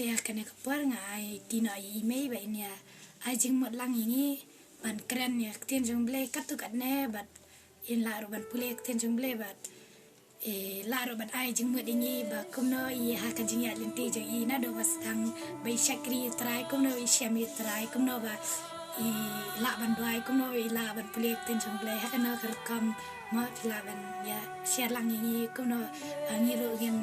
te kene kapar ngai tino email ba ini ya ajing mot lang ini ban keren ya tien jong ble katu katne bat in la ro ban pule tien jong ble bat la ro ban ai jing mot ini ba kumno I ha ka jing ya lenti jong I na do was tang bai shakri trai kumno I shami trai kumno ba la ban doai kumno I la ban pule tien jong ble ha kana kam mot la ban ya share lang ini kumno ngiru gen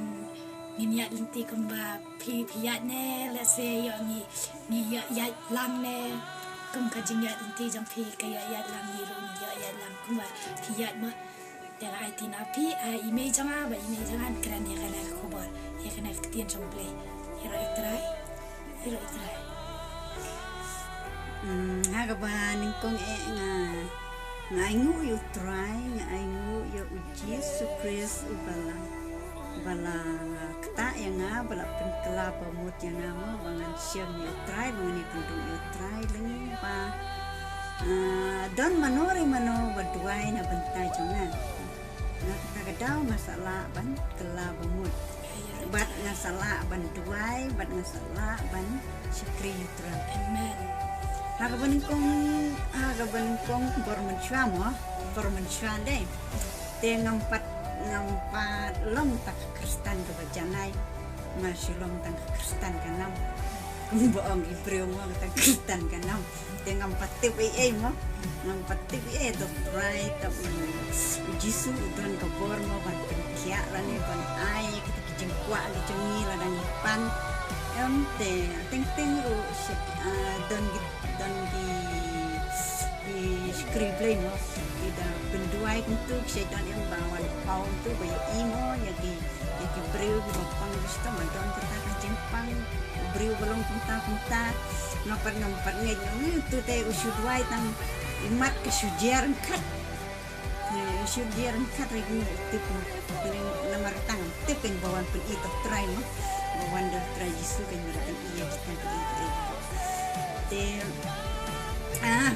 ngin ya lenti kumba pi ya ne la se yo ni ya lang ne kum ka jing ya lenti jong pi ka ya lang ni ru ya lang kumba pi ya ma dan ai tin api email janga ba email jangan keren ya kana khobor ya kana tien jong play hero itrai Haga ba ningkong ngai ngu yu try ngai ngu yu Jesus Christ bala kata yang bala penkela pemut yang mo bangan siam yu try bangan pendung yu try lengi pa don manori mano berduai na bentai jangan nak kadang masalah ban kela pemut bat ngasalah ban duai bat ngasalah ban syukri yu try amen Haga beningkong bermencuan deh. Te ngampat long tak Kristen ke bajanai masih long tak Kristen kanam. Boong Ibreu mo tak Kristen kanam. Te ngampat TPA mo ngampat TPA to try tak Jisu udran kabor mo ban penkia lani ban ai kita kijengkwa di cengi ladang ipan. Te ting ru dan di scribble mo ida benduai untuk syaitan yang bawa pau tu bayo imo yagi breu bapang gusto madon kita kajempang breu belum punta nampat ngejong tu te usudwai tang imat kesujian kat lagi tip nomor tang tip yang bawan pun itu try mo bawan dah try jisu kan mereka iya kita te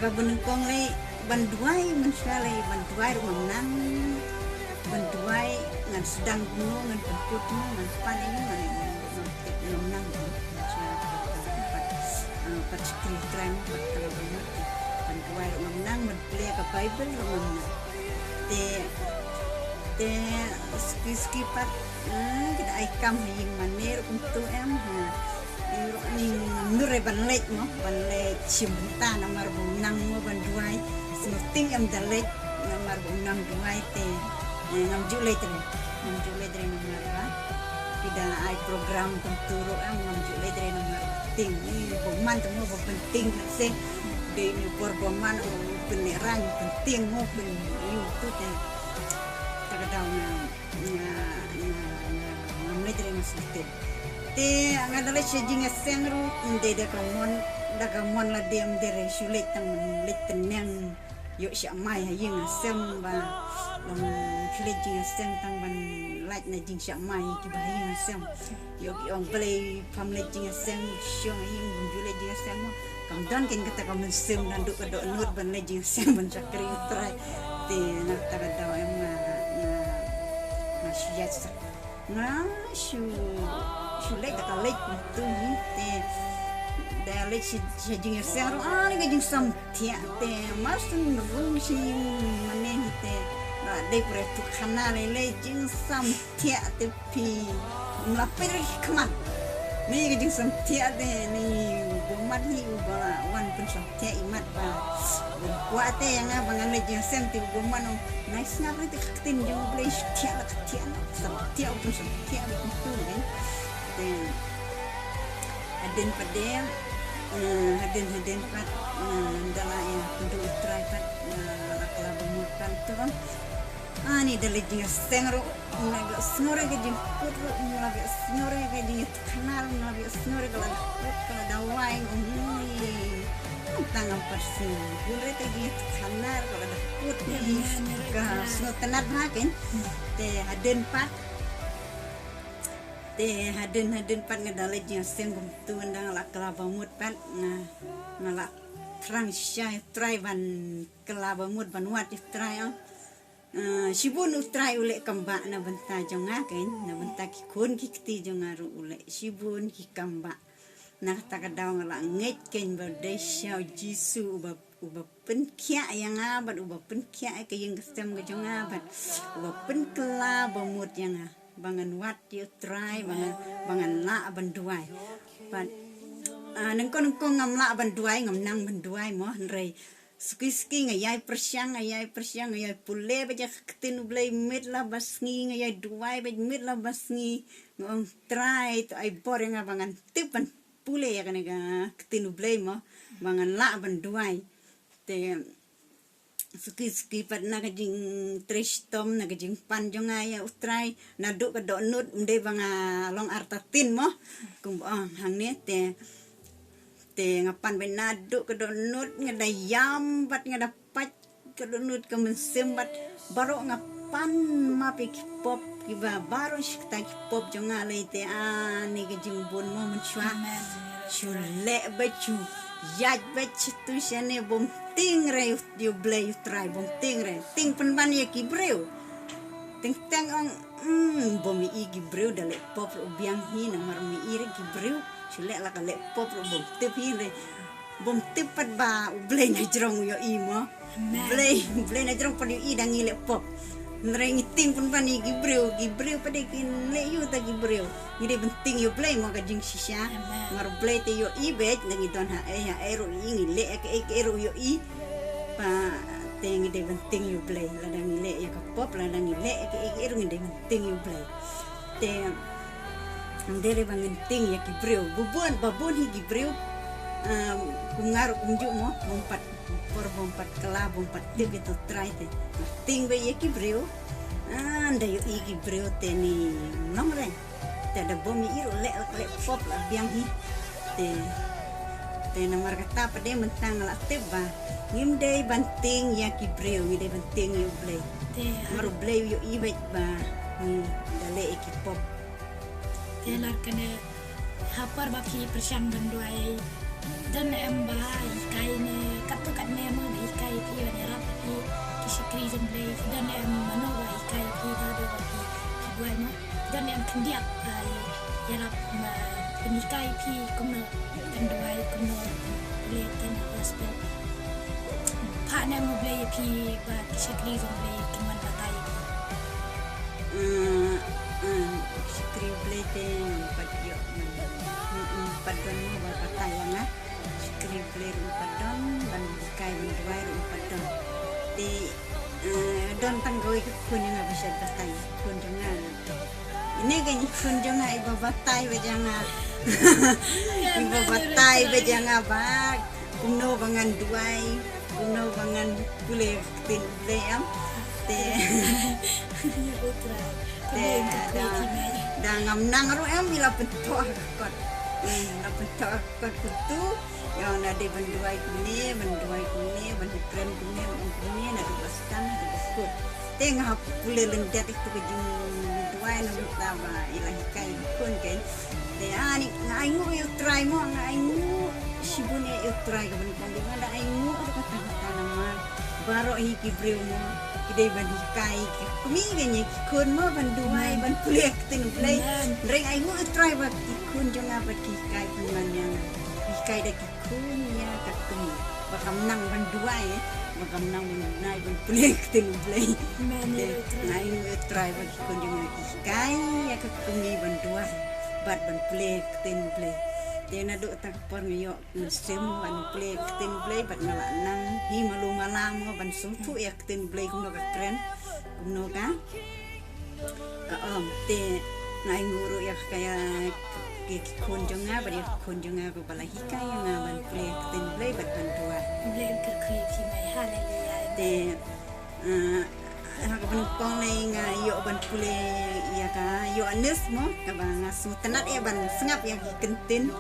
kabunengkong le banduai mensyalai banduai rumah menang banduai ngan sedang gunung ngan temput ngan paling ngan menang pat sekali tren pat kalau banyak banduai rumah menang menpelai ke Bible rumah menang te ski pat kita aikam yang manir untuk nure banlet mo banlet simta namar bunang mo banduai semuting dalet namar bunang duai te ngam jule tre namar tidak ai program penturu ngam jule tre namar ting ni boman mo penting se de ni boman penerang penting mo pen itu te kadang ngam tre masih te ngadale sejinga sengru inde da kamon la dem dere sulit tang litneng yo sya mai ying sem ba sulit jinga seng tang ban lait na jing sya mai ki ba ying sem yo ong play family jinga seng syong ying julet jinga sem kam dan ken kata kam sem dan do nut ban le jinga sem ban sakri trai te na ta da em na syat na sulit tak lek tu ni te dah lek si jing seru ni jing sam tia te masun rung si mane ni te na de pre tu khana le jing sam tia te pi la per kman ni jing sam tia de ni bomat ni ubala wan pun sam tia imat ba wa te yang bangan le jing sam ti boman nice na pre te khtin jing ble tia la tia sam tia pun sam tia tu ni hadin padem hadin pat dala yang untuk try pat lakla bemutan tu kan ani dali jinga sengro naga snore ke jing putru naga snore ke jing kanal naga snore kala dawai nguni tangan persin gure te jing kanal kala da putru ka sno tenat makin te hadin pat te hadin pat ngedalej yang senggum tu ndang la kelaba mut pat na krang syai try ban kelaba mut ban wat try sibun utrai ule kamba na benta jonga ken na benta ki kun ki kti jonga ru ule sibun ki kamba nah takadaw nga langit ken badesya Jisu uba penkia yang abat uba penkia kayeng kestem ke jong abat uba penkela bamut yang bangan wat yu try bangan la banduai bat nengkon ngam la banduai ngam nang banduai mo rei ski ngayai persyang ngayai pule baja ketin blai mit la basngi ngayai duai baj mit la basngi ngong try to ai bor nga bangan tipan pule ya kana ketin blai mo bangan la banduai te ski pat na kajing tristom na kajing panjong aya utrai naduk ka donut mde banga long artatin mo kum hang ne te ngapan ben naduk ka donut ngada yam bat ngada pac ka donut ka mensembat baro ngapan mapik pop kiba baro shikta pop jonga le te ani kajing bon mo menchua chule bachu yaj bach tu shane bom ting re you blay you try bom ting re ting penban ya kibreu ting tang ang bom i kibreu dale pop biang hi na mar mi ire kibreu chule la ka le pop bom tip hi re bom tip pat ba blay na jrong yo i mo blay na jrong pa i dang i le pop nreng ting penban i kibreu pada kin le yu ta kibreu ngide benting yo blay mo ka jing shisha mar blay te yo i bet ngi don ha ero i ngi le ero yo i pa te ngide benting yo blay la dang le ya ka pop la dang le ero ngide benting yo blay te ndere bangenting ya kibreu babon hi kibreu kungar kunju mo bompat kala bompat tip itu try te ting be ya kibreu anda yo i kibreu te ni nomre te ada bomi iru le pop la biang hi te namar kata pade mentang la teba ngimde banting ya kibreu ngide banting yo blay mar blay yo i bet ba ni dale ekipop te lar kane hapar ba pi persyang banduai dan embai kai ne katu kat ne mo dai kai pi ne rap pi kisikri jam blay dan em mano ba kai pi da do pi buai mo dan em kendiak ya rap ma penikai pi kumno banduai kumno le ten gospel pa ne mo blay pi ba kisikri jam blay kuman batai kisikri blay te padyo padon mo ba patayang skribler padon dan kai banduai padon te don tanggoi kun yang bisa batai kun jangan ini kan kun jangan ibu batai bejangan ibu batai bejangan bag kuno bangan duai kuno bangan pule tin leam te dah ngamnang ro em bila petok kot petok kot kutu yang ada banduai kuni bandukren kuni na dibaskan dibukut tengah pule lendet itu kejung duai na taba ilahi kai kun kan te ani ngaingu yo try mo ngaingu sibune yo try ka ban kan ada aingu ka kata nama baro hi kibreu mo ide bandikai kumi ganya kun mo banduai ban pule tin play reng aingu try ba kun jonga ba kai pumannya kai da kunya kakumi bakam nang banduai bakam nang nai ban pule tin play nai try ba kun jonga kai ya kakumi banduai bat ban pule tin play tena do tak por ngayo sem ban play tin play bat ngala nang hi malu malam mo ban sumpu ya tin play kuno ka kren kuno ka te ngai nguru ya kaya kun jonga bari kun jonga ko balahi kaya nga ban play tin play bat ban tua blay ke creepy mai haleluya te ha ban pong le nga yo ban pule ya ka yo anes mo ka bang su tanat ya ban sengap ya kentin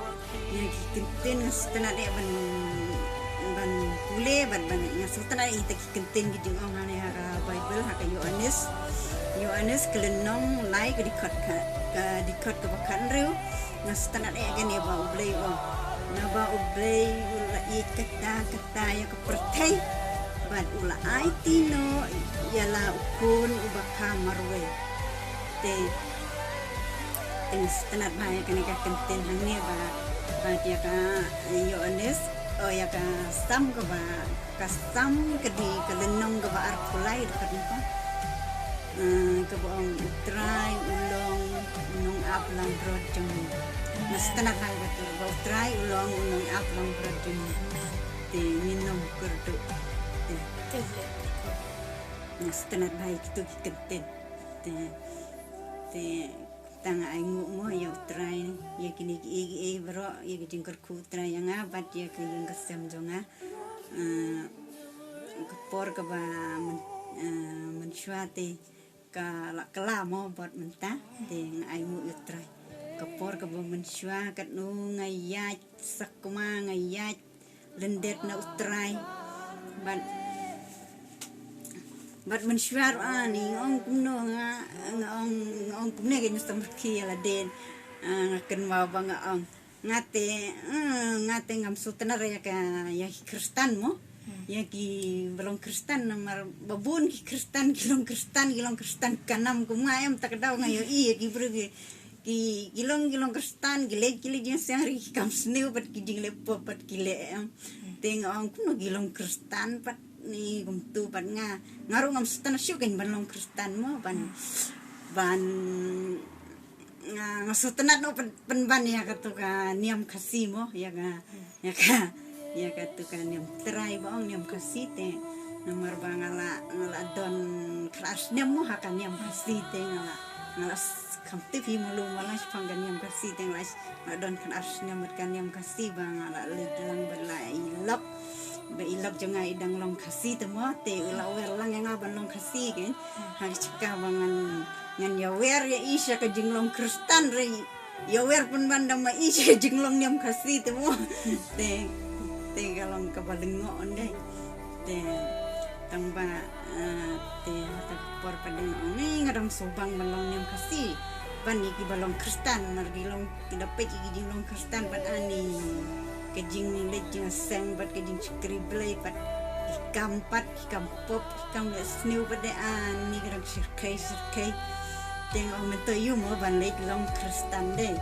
setelah dia ban pule ban yang setelah itu kentin gijung orang ni hara Bible haka Yohanes kelenong lai ke dikat ke bakan riu ngas setelah dia kan dia bau blay na bau blay ula i kata ya ke pertai ban ula ai tino yala ukun ubaka marwe te setelah bahaya kan kentin hangnya ba Bat ya ka Yohanes ya ka sam ka ba kasam kedi kelenong ka ba arkulai dekat napa ke boong utrai ulong nung aplang brod jeng mas tenak hai betul ba utrai ulong nung aplang brod jeng te minum kurdu te mas tenak hai kitu kiten te tang ai ngu mo ya utrai ya kini bro ya jeng kerku utrai yang abat ya ke yang kesem jonga kepor ke ba mensuate kala mo bot mentah deng ai mu utrai kepor ke ba mensua kat nu ngayat sakuma ngayat lendet na utrai bat mensuar ani ong kumno ong kumne ke nyusam ki la den ngaken ma bang ong ngate ngam sutana ya ka ya Kristen mo ya ki belum Kristen namar babun ki Kristen kilong Kristen kanam kumayam tak daw ngayo ki brugi ki gilong Kristen gile jeng sehari kam sneu pat ki jingle pat kile teng ong kuno gilong Kristen pat ni gumtu pat ngaru ngam sutana syuken belum Kristen mo ban ngasutana no penban ya katuka niam kasih mo ya ka tuka niam terai bang niam kasih te nomor bangala ngala don kelas niam mo haka niam kasih te ngala kamtif himulu malas panggan niam kasih te ngala don kelas niam kan niam kasih bangala ledang belai ilap jangan idang long kasih te mo te ulawer lang yang aban long kasih kan hari cika bangan ngan yawer ya isya ke jinglong Kristen re yawer pun banda ma isya ke jinglong niam kasih temu te galong kabalengo onde te tamba te hata por padeng oni ngadang sobang balong niam kasih ban iki balong Kristen margilong tidak pe iki jinglong Kristen ban ani ke jing lejing seng bat ke jing skrible pat ikam pop ikam sneu pada ani gadang sirkai tengok mento yu mo ban lek long Kristen de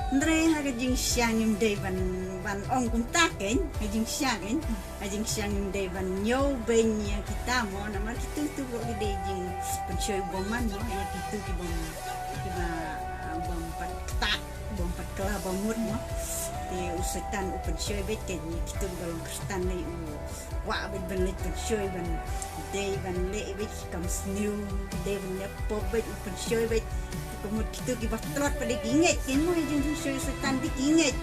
ndre ha jing siang de ban ong kum taken jing siang de ban nyo ben ya kita mo nama kitu tu go de jing pencoy boman mo ya kitu ki bom pat kala bomut mo te usetan open show bet ke kitu balong Kristen le wa ben lek pencoy ban le bet kam snew de ban pop bet open show bet kumut kitu ki batlot pada inget ken mo jing show setan di inget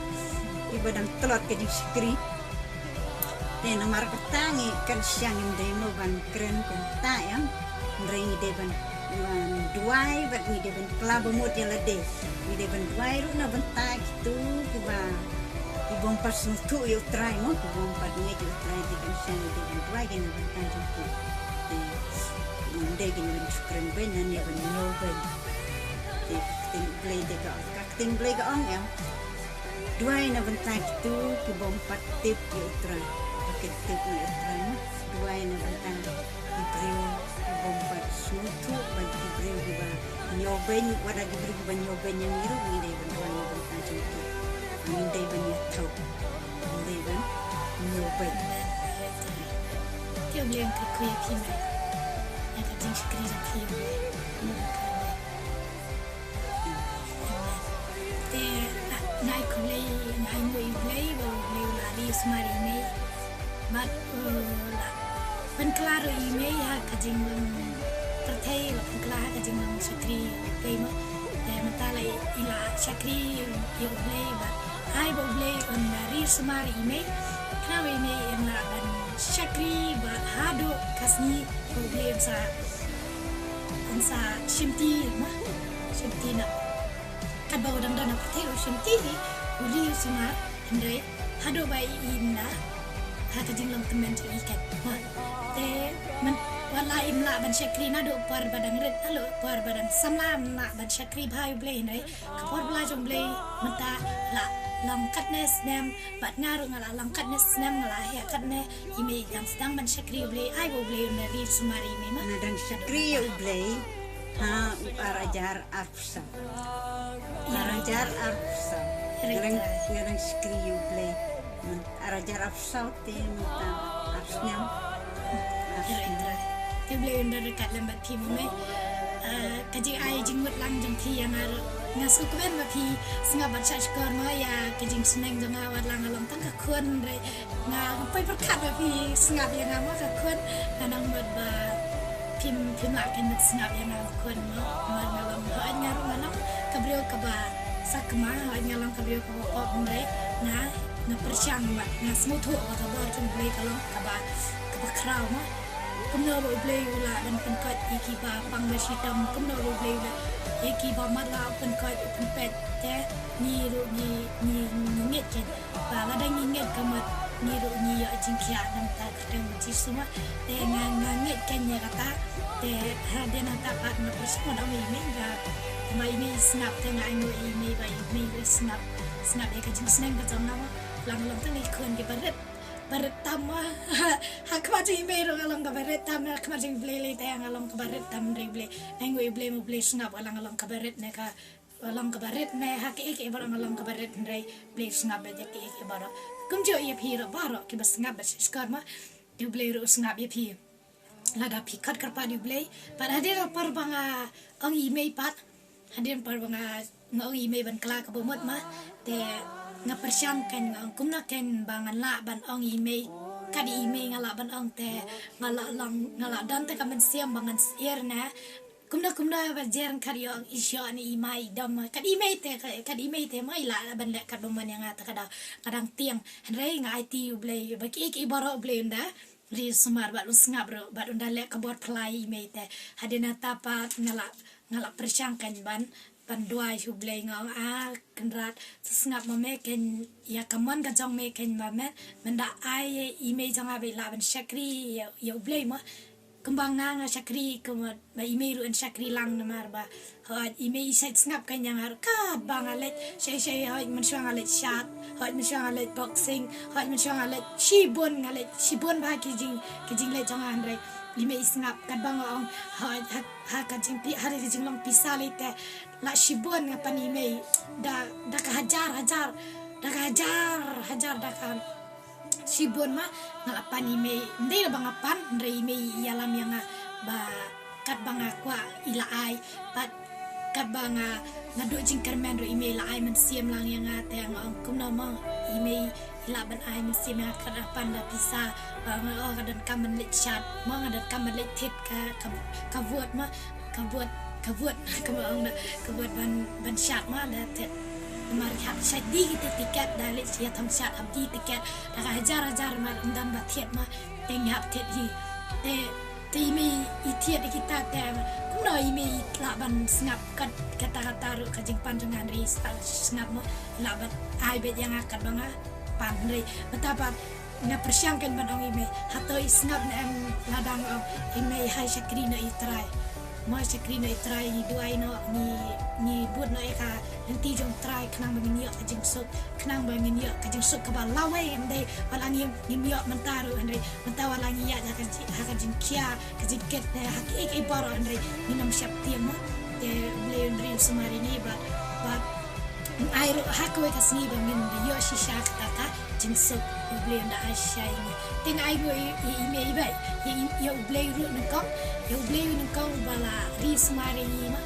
ki badang telot ke jing skri te nomor ketangi kan siang de mo ban keren kon ta yang ngrei de ban duai bat ni de ban klab mo de la de ni de ban duai ru na ban ta kitu ki ba ibong pas nutu yo try mo ibong pat ni yo try di kan siang de ban duai gen ban ta jumpu de gen ban keren ben nan ya ban no ben ting play ka ong ya duai na bentak tu ki bompat tip yo tra paket tip yo tra duai na bentak ki brio ki bompat sutu ban ki brio ki ba nyoben wada ki brio ki ba nyoben yang iru ni dai ban duai na bentak sutu ni dai ban ya tau ni dai ban nyoben Tiap liang ke kuya kini yang kajing skri kini nai kulai nai mui play bo leu la di smari me mat la pen klaro I me ha kajing terthei la pen klara kajing sakri play mo mentala ila sakri yo play ba ai bo play on ri smari me knawe me na ban sakri ba hado kasni bo play sa shimti na kabaw dang dana patero shimti uli suma andre hado bai inna hata jinglong temen ikat te man wala imla ban shakri na do par badang red halo par badang samlam na ban shakri bhai blay nai kapor bla jong blay mata la lam katnes nem bat ngaru ngala lam katnes nem ngala he katne ime dang sedang ban shakri blay ai bo blay na ri sumari me ma na dang shakri blay ha arajar arsa arajar arsa ngarang skriu play arajar afsal te mata arsnyam Tibli under dekat lembat pi me kaji ai jingmut lang jeng pi yang ngasuk ben ma pi singa baca skor ma ya kajing seneng jeng awat lang along tang ka kun re nga pai perkat ma pi singa yang ngama ka kun nanang mat ba pim lak kan singa yang ngama kun ma ngalam ha ngaru ngalam kabrio ka ba sakma ha ngalam kabrio ka ba re na persyang ma ngasmutu ka ba jeng play kalong ka ba kraw ma kumno bo play ula dan penkat iki ba pangbersitam kumno bo play ula iki ba mala penkat penpet te ni ru ni nget ken ba la dang nget kamat ni ru ni ya jingkia nam ta kadang ji semua te nget ken ya kata te haden ta pat na persona mi menga mai mi snap te ngai no mi ba mi snap e ka jing sneng ka jam nama lang tang ikon ke baret tama hak macam email orang kabaret tama hak macam blele tayang alam kabaret tam reble nengwe ble mo ble snap alang kabaret ne ka alang kabaret ne hak ek barang alang kabaret ndai ble snap aja ke ek baro kumjo ye phiro baro ke bas ngap bas skar ma du ble ro snap ye phi lada phi khat kar pa du ble par hadir par banga ang email pat hadir par banga ngong email ban kla ka bomot ma te nga persyang kan ngang kumna ken bangan la ban ong email kadi email ngala ban ong te ngala dan te kamen siam bangan sier na kumna ba jern kari ong isyo ani email dam kadi email te mai la ban le kad man yang ata kadang tiang rei nga IT blay baki ik ibaro blay nda ri sumar ba lusngap ro ba unda le kabot play email te hadina tapa ngala persyang kan ban panduai hublay ngong kenrat sesngap meken ya kaman ka jong meken mame menda ai email jong abe la ban shakri ya hublay ma kembang nga shakri kuma ma email ru shakri lang namar ba ha email site sngap kan yang har ka bang alet shay ha man shang alet chat ha man shang alet boxing ha man shang alet shibon ba kijing le jong andre email sngap kan bang ong ha kajing pi hari kajing long pisale te la shibon ngapan email da ka hajar da ka shibon ma ngalapan email ndai bang apan ndai email yalam yang ba kat bang kwa ila ai pat kat bang ngadu jing kermen ro email ai man siam lang yang te ang kumna ma email ila ban ai man siam yang karapan da pisa bang dan kamen let chat ma ngadan kamen let tit ka vot ma ka vot ban chat ma da tit mari hak syadi kita tiket dari sia tham chat abdi tiket da hajar ma dan batiet ma teng hap tit hi te mi itiet kita te kuno imi la ban snap kata ru kajing panjangan ri snap ma la ban ai bet yang akan banga pan ri betapa na persyangkan ban ong imi hatoi snap na ladang imi hai shakrina itrai ma shakrina itrai duai no ni bud no eka nanti jong try kenang bangin yo kajing sok kenang bangin yo kajing sok ka lawe ende walang ni yo mentaru andre mentawa langi ya kajing kia kajing ket hak ek baro andre ni nam syap tiam te ble andre sumari ni ba air hak we kasni bangin yo shisha kata jing sok ble anda asyai ni ting ai go email bai yo ble ru nukong bala ri sumari ni ma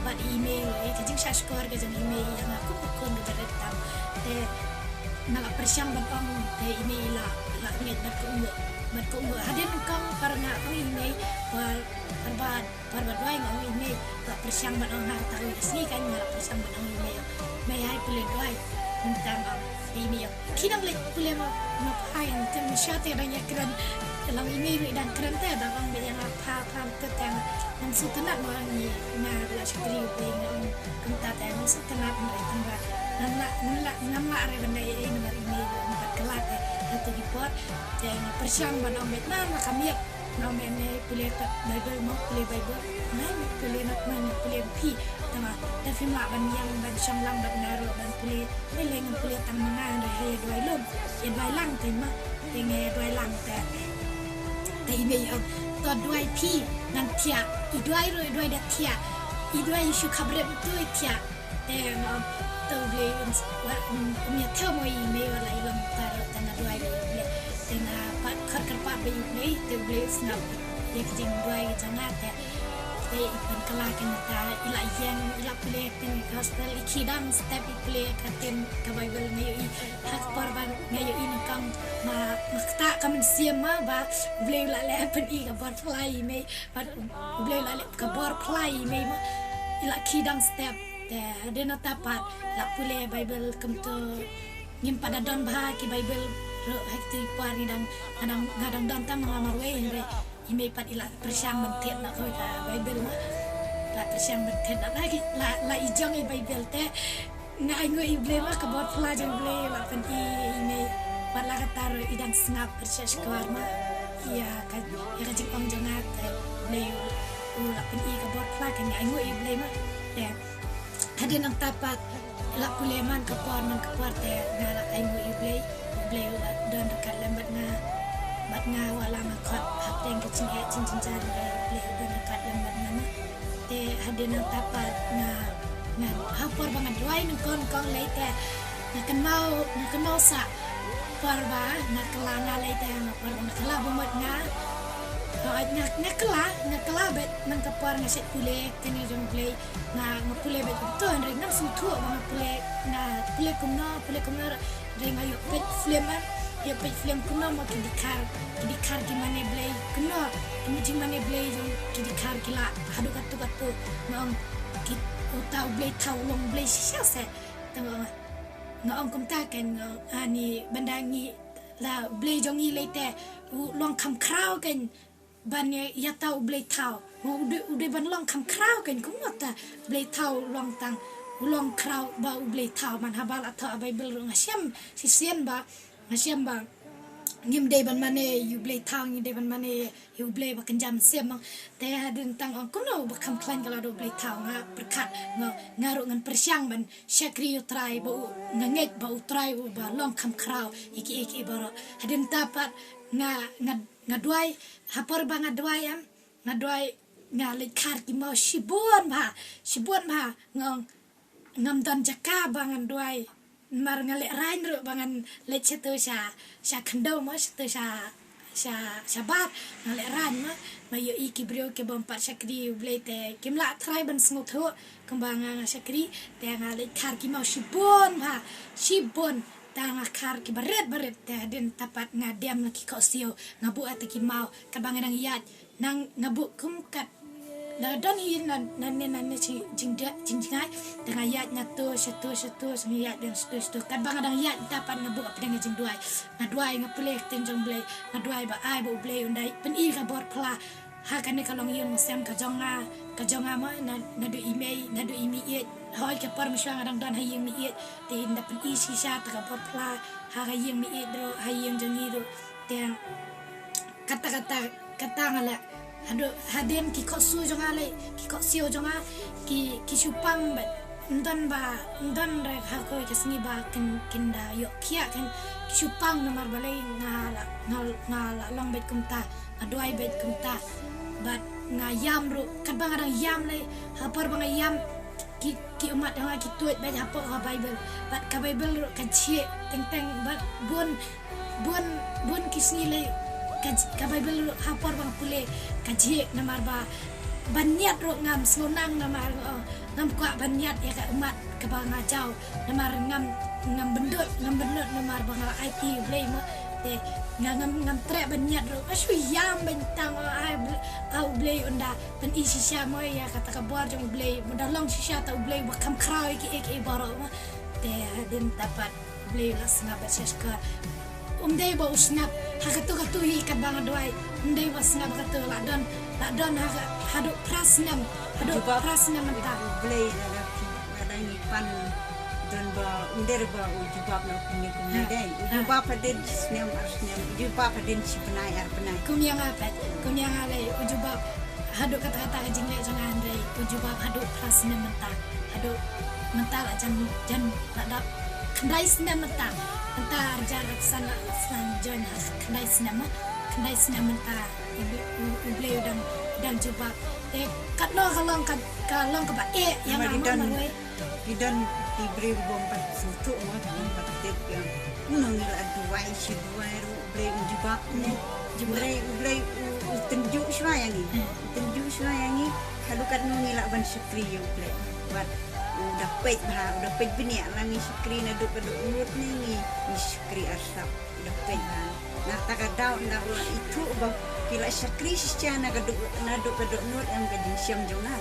ba email kajing shashkor kajing email yang aku pukul beretam te nala persyang bapang te email la nget berkumu hadir kang karena email barbad dua ngau email la persyang batang harta sini kan nala persyang batang email mai hai pule dua tentang email kinang le pule ma payan tem syate ranya kran dalam email dan kran te dalam yang apa tentang dan setelah wangi na la shakri dengan kenta te setelah mereka nama are benda ini ini empat kelat atau report dan persyang ban omet na kami namanya pilih bible mau pilih bible nah pilih nak mana pilih pi tama dan film ban yang ban syang lang ban naru ban pilih pilih tang mana ada dua lom yang dua lang tema dengan dua lang te ini yang to dua pi nan tia idua dah tia idua isu kabre tu tia dan tu beli punya tahu mau email wala ilang taruh tengah dua beli tengah pat kerpat beli tu beli snap dia kijing dua jangan teh ipan kelakan ta ila yang ila beli ten hostel ikidang step beli katin ke Bible ngayo hak korban ngayo ini kang makta kamen siama ba beli la le pen i ka bor fly me beli la le ka bor fly me ila kidang step de no tapat la pule Bible kam to ngim pada don bah ki Bible ro hekti par ni dang ngadang don tang ngamar we re ime pat ila persiang mentet nak ko ka Bible ma la persiang mentet nak lagi la ijong i Bible te ngai ngoi ble ma ka bor fly jong ble la pen i ime pat la katar idang snap persias kwar ma ya ka jipang jongat ble la pen i ka bor fly ka ngai ngoi ble ma ada nang tapat la puleman ke por te ngala ai mu ible la dan dekat lambat nga wala ma khot hak teng ke cin jar ble dan dekat lambat nga te ada nang tapat nga hapor bangan duai nang kon lai te na kenau sa por ba na kelana lai te na por na kala bumat nga nakala bet nang kapar nga set pule kani jong play na pule bet to andre nang sutu mga pule kumna re ngayo pet flame ya pet flame kumna mo kidikar gimana play kumna gimana play jong kidikar kila hadu katu ngong kit utau play tau long play sisa se ngong kumta kan ani bandangi la play jong i lete long kam kraw kan bannya ya tahu blay tahu udah ban long kam kraw kan kumata blay tahu long tang long kraw ba blay tahu man habal atau Bible ngasiam sisian ba ngim day ban mane you blay tahu ngim day ban mane you blay ba kenjam siam te hadin tang kuno ba kam klan kalau do blay tahu nga berkat ngaru ngan persiang ban syakri you try ba nganget ba try ba long kam kraw iki ba hadin tapat ngaduai hapor ba ngaduai ngalit kar ki mau shibun ba ngam don jaka ba ngaduai mar ngale rain ro bangan let setu sha khando ma setu sha bat ngale ran ma yo iki brio ke bom pat sakri blete kimla try ban sngo tho kembang sakri te ngale kar ki mau shibun tang akar ki baret te den tapat ngadem ki kosio ngabu ataki mau kabang nang yat nang ngabu kum kat la don hi nan ci jingai dengan yat nyatu satu semiyat dan satu kabang nang yat tapat ngabu apa dengan ngaduai ngapule tenjong blai ngaduai ba ai bo blai undai pen i ka bor pla hakane kalong yun sem ka jonga ma na do email na do imi hoi ke par misang adang dan hayeng mi te inda pen isi sha ta bor pla ha hayeng mi dro hayeng jangi do te kata ngala hado haden ki kosu jonga le ki kosio jonga ki supang ba ndan re ha ko ke sni ba kinda yo kia kan ki supang na mar balai ngala long bet kumta aduai bet kumta bat ngayam ro kan bang adang yam le hapar bang yam ki umat nga ki tuet ba hapo ka Bible bat ka Bible ro kan chie teng bat bon kisni le ka Bible ro hapor bang pule ka chie namar ba banyat ro ngam sonang namar ngam kwa banyat ya ka umat ka bang ngajau namar ngam bendut namar bang IT blay mo te ngam tre banyat ro asu yam bentang au blay unda pen isi sha mo ya kata ka bor jong blay modalong shisha ta blay ba kam kraw ki baro te den tapat blay la snap seska dei ba usnap hagatu hi ka bang doai dei ba snap katu la don hadu prasnam ta blay ada ni pan dan ba under ba ujubab na kumya dai ujubab paden snem ujubab paden sipanai arpanai kumya ale ujubab hadu kata-kata jingle jangan dai ujubab hadu prasnam ta hadu mental jan ada kendai snem ta entar jarak sana jon kendai snem ta uble dan jubab kalong ka ba yang dan Pidan diberi bombat sutu mah bombat tip yang nangila dua isi dua ru beli jubak ni beli tunjuk yang ni kalau kan nangila ban syukri yo beli buat udah pet bini langi syukri na duk nut ni syukri asap udah pet nah takadau na itu bang kila syukri siana kaduk nut yang kajing siam jongan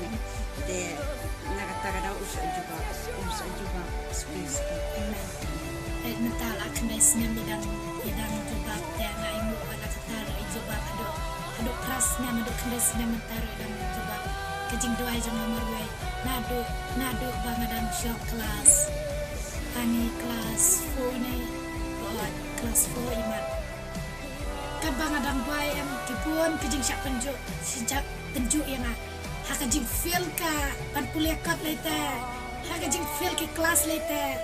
de nakatagadaw usa juba space mentala knes nya midang jubak te nga imu wala kataro jubak ado pras nya ado knes nya mentaro dan jubak kajing doa jam nomor way nado bangadang shock class ani class 4 ni buat class 4 imat kan bangadang boy yang kipun kajing syak penjuk sejak penjuk yang hakajing feel ka pan kuliah kat later hakajing feel ke kelas later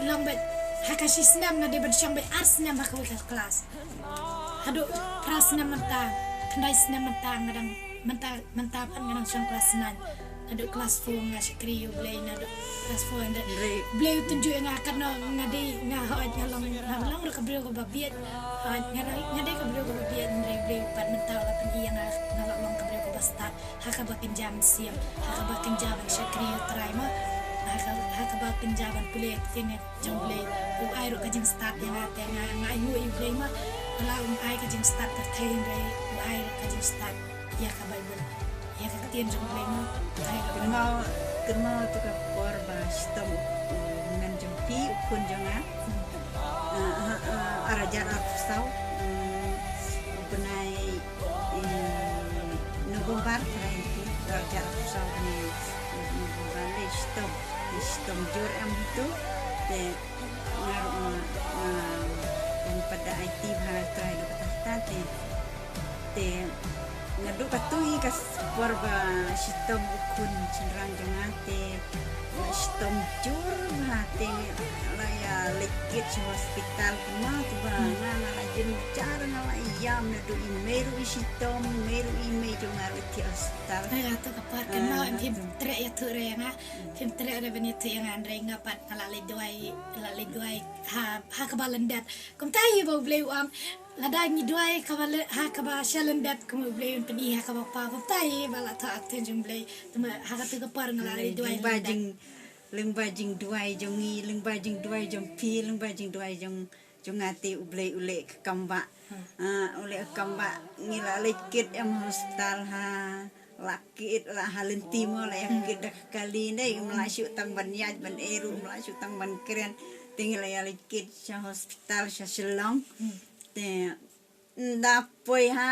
long bet hakashi snam na de bersyang be ars na makwe kelas hadu pras na mentang kendai snam mentang kadang mentang pan kadang syang kelas 9 hadu kelas 4 ngasikri blay na kelas 4 and blay tunjuk yang akan ngade ngahot nyalong lang ro kabrio ko babiet ngade kabrio ko babiet blay pan mentang la pan iya ngalong kabrio ko basta hakabakin jam siam hakabakin jam syakri try ma hakabakin jaban pulek tinget jomblay u airo kajing start yang ate ngai mu blay ma la ai kajing start tertain rai u airo kajing start ya kabaibul ya kaktian jomblay ma kenal tu ka korba sistem men jompi kun jonga arajar arusau benai nubombar itu arajar arusau ni nubombar sistem jur am itu de ngaruh dan pada IT bahasa try do kata te ngadu patuhi kas korba sistem ukun cenderang jengate sistem jur hati laya lekit hospital kuma tuba ngana lajin cara ngala iyam nadu imeru sistem meru ime jongar ti hospital ya tu kapar kenal tim tre ya tu re nga tim tre re bani tu yang andre ngapat kala le duai ha kabalandat kum tayi bau bleu am ladang duai kabal ha kaba shalandat kum bleu peni ha kaba pa kum tayi bala ta aten jumblei tuma ha ka tu kapar ngala le duai lengbajing duai jongi lengbajing duai jompi lengbajing duai jongate ublei ule kamba ule kamba ngila lekit am hospital ha lakit la halentimo la yakit dak kali nei melasyu tang ban yaj ban eru melasyu tang ban keren tinggal ya lekit sa hospital sa Selong te ndapoi ha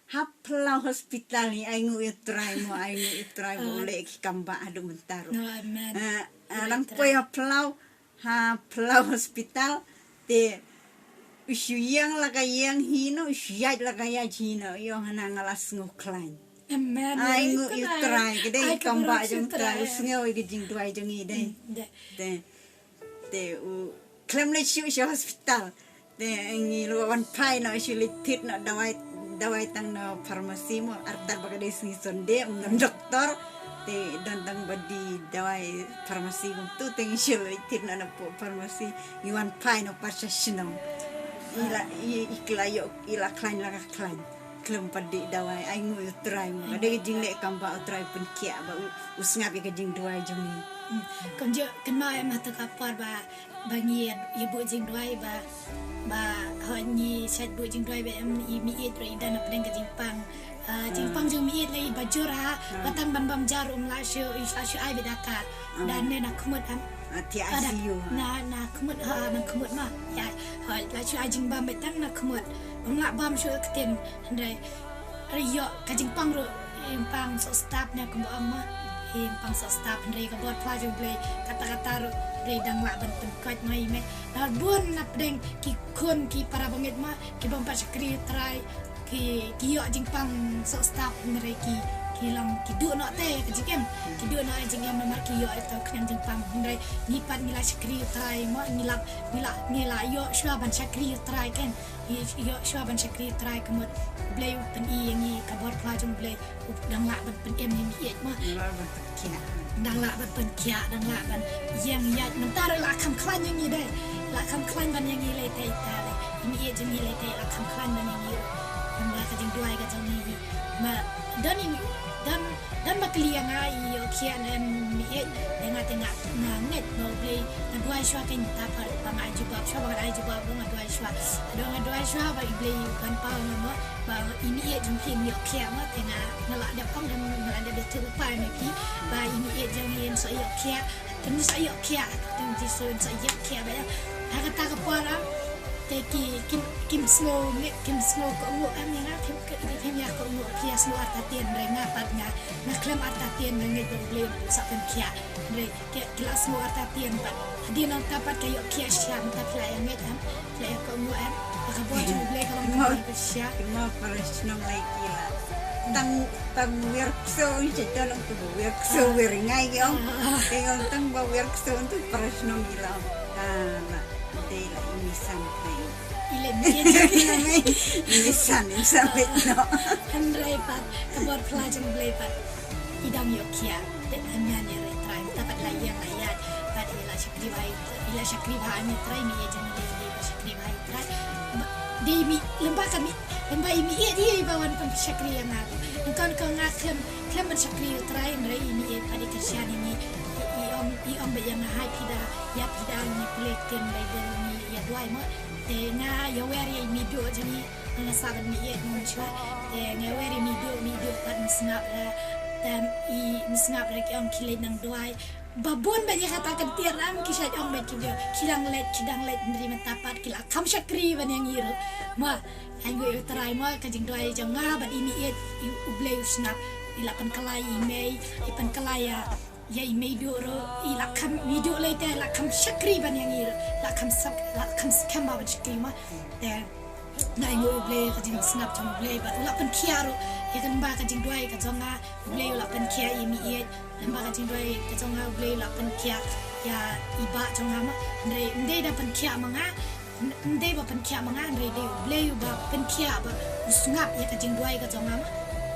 haplau hospital ni aingu utrai mo le kamba adu mentaro lang poi haplau hospital te usuyang lagayang hino usuyaj lagayaj hino yo hana ngalas nguklain aingu utrai gede kamba jong trai usngeu gejing duai jong ide te u klemle shu hospital te ngi lawan pai no shulitit no dawai tang na farmasi mo artar bagade sing sonde doktor te dandang badi dawai farmasi tu teng shulitit na po farmasi iwan pai no parsasino ila klain la klain klem padi dawai aingu utrai mo ade jingle kamba utrai pun kia ba usngap ke jing duai jumi konjo kenal mata kapar ba bangi ibu jing duai ba honyi sat bu jing duai ba mi it ri dan pedeng ke jingpang jung mi it lai bajura batang bam jarum la shu ai bedaka dan ne nak kumut am ti asiu na kumut na kumut ma ya la shu ai jing bam betang na kumut ngak bam shu keten handai riyo ka jingpang ro impang so stap na kumba amma impang so stap handai ka bot pla jung play kata-kata ro re dang la ban kat mai me dal bun na pedeng ki kun ki para bangit ma ki bam pa skri try ki yo jingpang so stap mereka kilang kidu nak teh kejikan kidu nak jingam nomor ki yo atau kena jingpang ndai nipat nila skri try ma nila yo shwa ban skri try kan yo shwa ban skri try kemut blay pen i yang ni kabor plajung blay dang la ban pen em ni ma dang la ban pen kia dang la ban yang ya mentara la kam klan yang ni dai la kam klan ban yang ni le tai ta le ini ye jeng ni le tai la kam klan ban yang ni ma ka jeng duai ka jeng ni ma dan ini dan makliya nga iyo kia na mi ye nga tengah na net no play na duai shwa kan ta par pa ma jibab shwa ba ai jibab nga duai shwa ba play ban pa ma ba ini ye jeng pin yo kia ma tengah na la da pang na la da betul pa me pi ba ini ye jeng yen so yo kia kan so yo kia kan di so yo kia ba ha ka ta ka para te kim snow ko ngo am nga kim ya ko ngo kia snow arta tien re nga pat nga na klem arta tien nge problem sa pen kia re kila snow arta tien pat dia nang tapat kayo kia syam ta play nge am play ko ngo am ka bo tu play ko ngo ko syam Mo parasno lai kila. Tang work so ito lang to work so ngai yo. Kaya tang work so to parasno gila. Na de la inisan kai. ile dia Inisan no. Andrei pat kabor pelajar play pat idam yo kia de amnya re try tapat la yang ayat pat ila syakri bhai ni try mi ye jeng le syakri bhai try di mi lembah ini dia bawan pun syakri yang aku kan kau ngakem man syakri try re ini pada kesian ini om be yang hai pida ni plek ten by ni ya duai mo te nga yo weri mi do jani na saban mi ye mo chwa te nga weri mi do pan snap dan snap rek om kile nang duai babon banyak katakan tiram kisah om be kido kidang let nerima tapat kila kam syakri ban yang iru ma ayo try mo kajing duai janga ban ini ublei snap ilapan kalai email ipan kalaya ya email ro ilakam video later lakam syakri ban yang ir lakam scam ba syakri ma dan ngai ngo ublei kajing snap jang ublei ba ulapan kiaro ikan ba kajing duai kajonga ublei ulapan kia email lamba kajing duai kajonga ublei ulapan kia ya iba jonga ma ndai dapan kia manga ndai ba pan kia manga ndai de ublei ba pan kia ba usngap ya kajing duai kajonga ma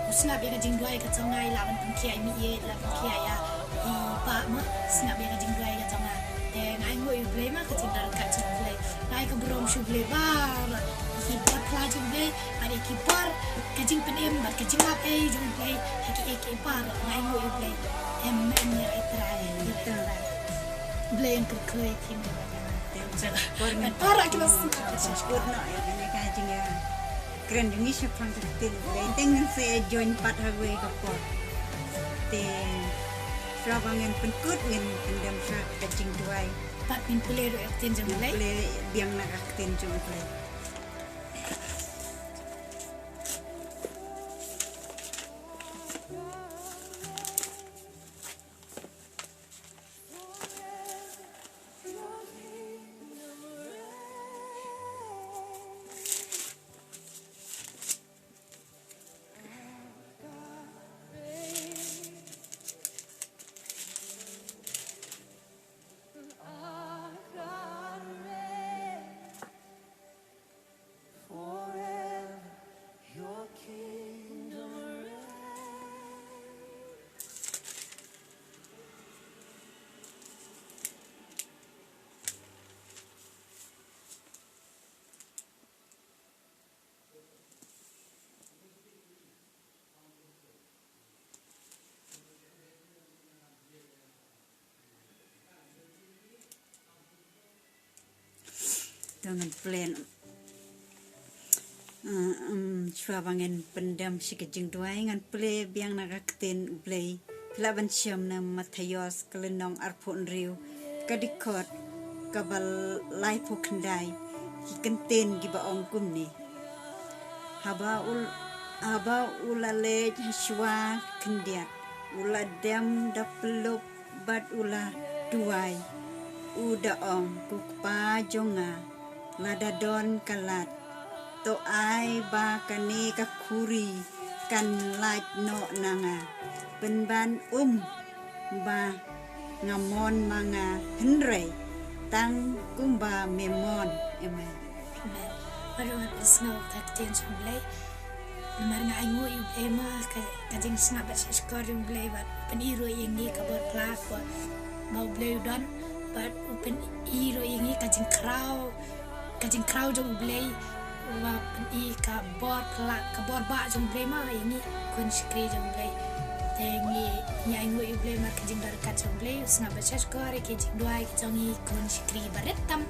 usngap ya kajing duai kajonga ilapan pan kia email lapan kia ya iba ma snap ya kajing duai kajonga ngai ngo ublei ma kajing dar kajing ublei ngai ka brom shublei bar kibar pelajar ublei pada kibar kajing penem bar kajing ap jong ublei haki par ngai ngo ublei ya itrai ublei yang kerkoi tim para kelas Purno ya ini kajing ya. Keren ini siapa yang dengan saya join pat hagwe kapor. Te Srabangan penkut ngin pendam sa kajing duai. pat min pulero ekten jong ublei Le biang nakakten jong play. Dengan plan Srabangan pendam si kajing duai ngan play biang nakakten ublei kelaban siam na Matayos kelenong arpon riu kadikot kabal lai pokendai kikenten giba ongkum ni haba ulale haswa kendiat ula dem dapelop bad ula duai uda ong kukpa jonga lada don kalat to ai ba kani kakuri kan lait no nanga penban ba ngamon manga henrei tang kumba memon amen baru snow kakten jong ublei lemar ngai ngoi ema kajing snap bat skor yung play bat pen iro yengi kabor plak wa mau play don bat pen iro yengi kajing kraw jong play wa pen I kabor plak kabor ba jong play ma yengi kun skri jong play tengi nyai ngoi play mar kajing dar kat jong play snap bat skor kajing duai kajing kun skri baretam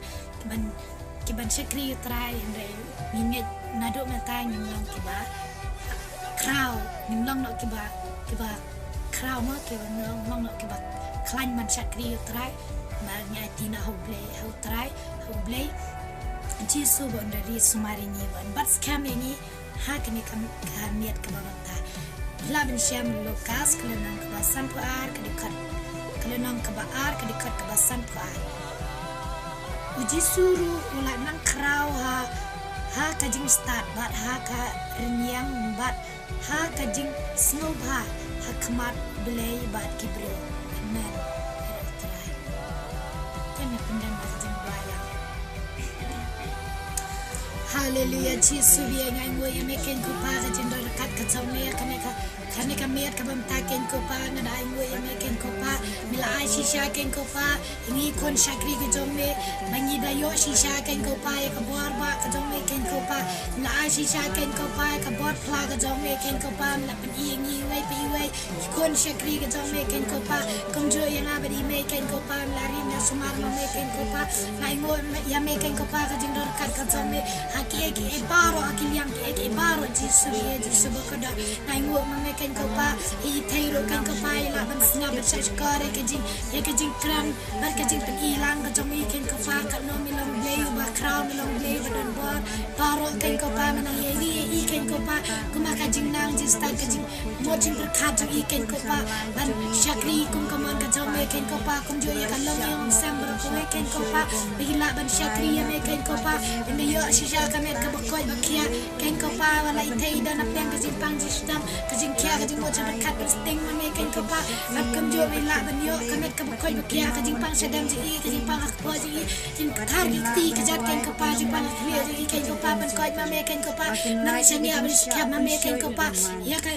kiban skri try andre nginget nado mata nyong kiba crowd nim long nok kiba crowd ma kiba long nok kiba klan man sakri try mar nya tina ho play ji so bon dari sumari ni ban but scam ni ha kini kam niat ka bata laban syam lokas kelenang kebasan puar ke dekat kelenang kebaar ke dekat kebasan puar uji suruh ulah nang crowd ha kajing start bat ha ka renyang bat ha kajing snow ha kemat belai bat kibro amen kami pendam kajing bayang haleluya Jesus biya ngai ngoi meken ko pa kajing dekat kacau me kami kamiat kabam taken ko pa ngadai ngoi meken ko pa mila ai shisha ken ko pa ingi kon shakri ke jome mangi dayo shisha ken ko pa ka bor ba ka jome ken ko pa mila ai shisha ken ko pa ka bor pla ka jome ken ko pa mila pen ingi wei kon shakri ke jome ken ko pa kom jo yang abadi me ken ko pa mila ri na sumar ma me ken ko pa ngai ngoi ya me ken ko pa ka jing dor kat ka jome haki e baro haki liang e baro Jesus bokoda ngai ngoi ma me ken ko pa I thairo ken ko pa ila ban snap bat shakare ke jing kram bar ke jing pen ilang ka jong ken ko pa ka no milong blay ba crown milong blay ba don bor baro ken ko pa manang ye ken ko pa kuma ka jing nang jing sta ka jing mo jing berkat jong ken ko pa ban shakri kum kamon ka jong ken ko pa kum jo ye ka long yang sam ber ko ken ko pa bigila ban shakri ye me ken ko pa ende yo shisha ka met ka bakoi bakia ken ko pa wala itei dan apeng ka jing pang jistam ka jing kya ka jing mo jing berkat sting ma me ken ko pa ban kum jo wala ban yo ka met ka bakoi bakia ka jing pang sadam ji ka jing pang akpo ji jing thar ti ka jat ken ko pa jing pang khri ji ken ko pa ban koi ma me ken ko pa nang chania ban skya ma me ken ko pa ya ka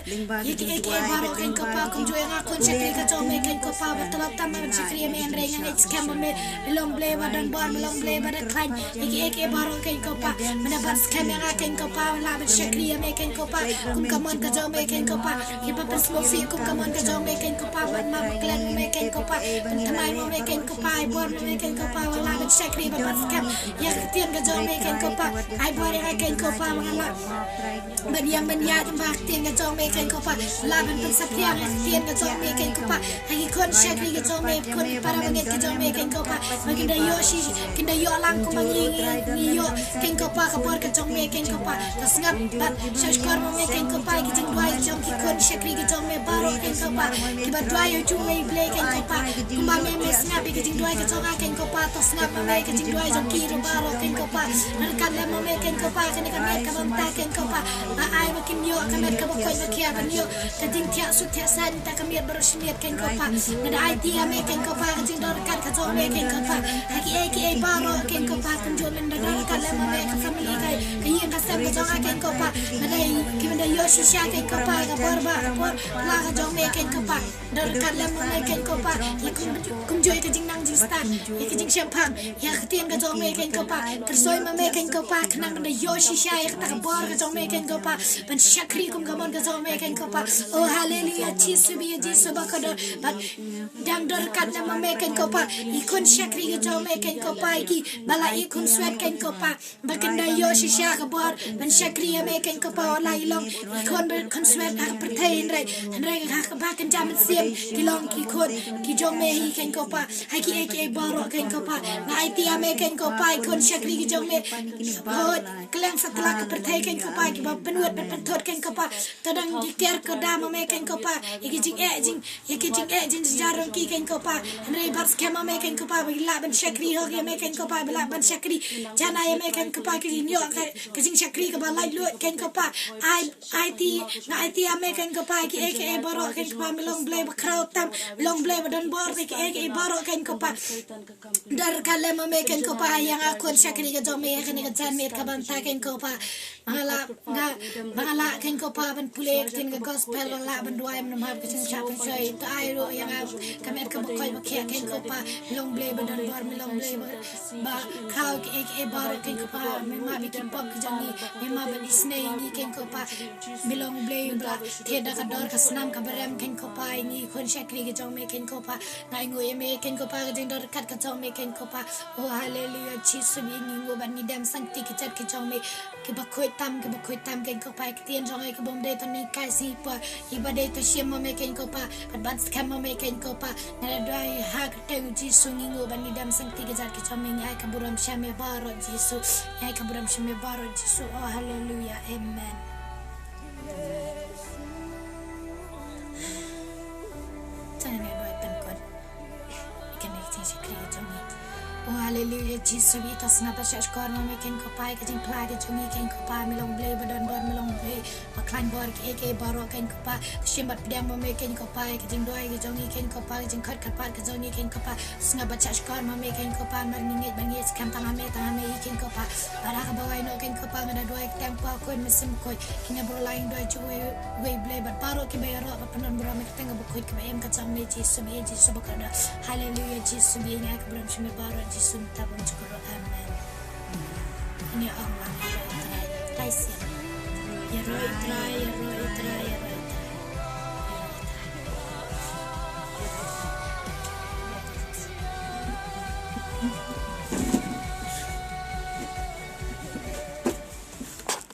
ye ki baro ken ko pa kum jo yang akon sakri ka jo me ken ko pa betul tam ma sakri me andre ngan skya ma me belong ble badan bor belong ble badan klan ye ki baro ken ko pa mana ban skya me ken ko pa la ban sakri me ken ko pa kum kamon ka jo me ken ko pa ye pa pas mo fi kum kamon ka jo me ken ko pa ban ma klan me ken ko pa ban thamai mo me ken ko pa ai bor me ken ko pa wala ban sakri ba ban skya ya tien ka jo me ken ko pa ai bor ya ken ko pa mangala ban yang ban ya ba tien ka jo me ken ko pa la ban ban sapya tien ka jo me ken ko pa hai kon sakri ka jo me kon para banget ka jo me ken ko pa makinda yo shi kinda yo lang ko mangi yo ken ko pa ka bor ka jo me ken ko pa tas ngap bat shash kor mo me ken ko pa ki jing dwai jong ki kon sakri ka jo me baro ken ko pa ki ba dwai yo chu me ble ken ko pa kumba me snap ki jing dwai ka jo ken ko pa to snap ma me ki jing dwai jong ki ro baro ken ko pa nan kan le mo me ken ko pa kan ka me ka bam ta ken ko pa ba ai ba kin yo ka me ka ba koi ba kia ban yo ka jing tia su tia san ta ka me bar shmiet ken ko pa na ai tia me ken ko pa ka jing dor kan ka jo me ken ko pa ki ai baro ken ko pa kan jo men da kan le mo me ka family kai ka yin ka sam ka jo ken ko pa na dai ki men da yo shi sha ken ko pa ka bor ba bor la ka jo me ken ko pa dor kan le mo me ken ko pa ki kum jo ka jing nang jing stan ki jing champang ya ka tien ka jo me ken ko pa ka soi ma me ken ko pa kanang da yo shi sha ya ka bor ka jo me ken ko pa ban shakri kum ka mon ka jo me ken ko pa oh hallelujah Jesus bi Jesus ba ka dor bat dang dor kan le mo me ken ko pa ikon shakri ka jo me ken ko pa ki bala ikon swet ken ko pa ba kan da yo shi sha ka bor ban shakri ya me ken ko pa lai long ikon ber kon swet ka pertain re ka ba kan jam sim ki long ki kon ki jo me hi ken ko pa hai ki baro ken ko pa na ai tia me ken ko pa ikon shakri ki jo me hot klang satla ka pertai ken ko pa ki ba penuat pen thot ken ko pa tadang ki ker ko da me ken ko pa ki jing jarong ki ken ko pa re bar skema me ken ko pa la ban shakri ho ki me ken ko pa la ban shakri jana ya me ken ko pa ki nyo ka jing shakri ka ba lai lu ken ko pa ai ti me ken ko pa ki baro ken ko pa melong ble ba crowd tam melong ble ba don bor ki baro ken ko pa dar kala mame ken ko pa yang akon syakri ga jome ken ga jan met ka ban ta ken ko pa mangala ken ko pa ban pule tin ga gospel la ban duai nam hab ken chap chai ta ai ro yang kamet ka bokoy ma kya ken ko pa long ble ban bar mi long ble ba khau ke e bar ken ko pa me ma bi ki pok jangi me ma ban isne ni ken ko pa mi long ble ba the da ka dor ka snam ka barem ken ko pa ni kon syakri ga jome ken ko pa ngai ngoi me ken ko pa ga ding dor kat ka jome ken ko pa oh hallelujah Jesus ni ngo ban ni dam sang ti ki chat ki jome ki ba khoi tam ken ko pa ki tien jong ai ki bom de to ni kai si pa i ba de to shim mo me ken ko pa ban skam mo me ken ko pa na dai ha ka te Jesus ni ngo ban ni dam sang ti ki chat ki jome ngai ka buram shame baro Jesus ngai ka buram shame baro Jesus oh hallelujah amen. Oh hallelujah Jesus we tas na pasach kor mo me ken ko pai ka jing pla ka jungi ken ko pa milong ble badon bor milong ble ma klan bor ke baro ken ko pa shim bat pdam mo me ken ko pai ka jing doi ka jungi ken ko pa ka jing khat pat ka jungi ken ko pa snga bachach kor mo me ken ko pa mar ninget bangi skam tanga me ken ko pa para ka bawai no ken ko pa ngada doi tem pa ko mesim ko kinga bro lain doi chu we ble bat paro ki be ro pa panon bro me tenga bu ko ki em ka cham me Jesus bakada hallelujah Jesus be ngak bro shime baro Jesus tabun chukuro amen. Ini Allah tai siap. Ya roh itra.